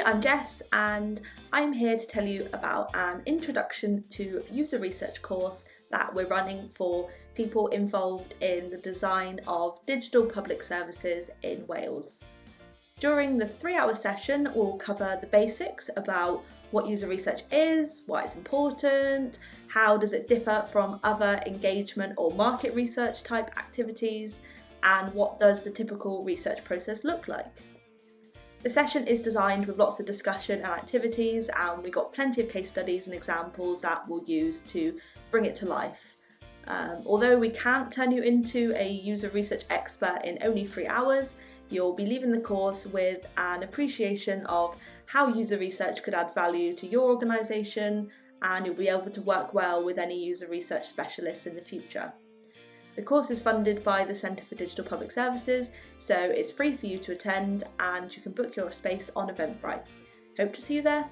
I'm Jess and I'm here to tell you about an Introduction to User Research course that we're running for people involved in the design of digital public services in Wales. During the 3-hour session, we'll cover the basics about what user research is, why it's important, how does it differ from other engagement or market research type activities, and what does the typical research process look like. The session is designed with lots of discussion and activities, and we've got plenty of case studies and examples that we'll use to bring it to life. Although we can't turn you into a user research expert in only 3 hours, you'll be leaving the course with an appreciation of how user research could add value to your organisation, and you'll be able to work well with any user research specialists in the future. The course is funded by the Centre for Digital Public Services, so it's free for you to attend and you can book your space on Eventbrite. Hope to see you there!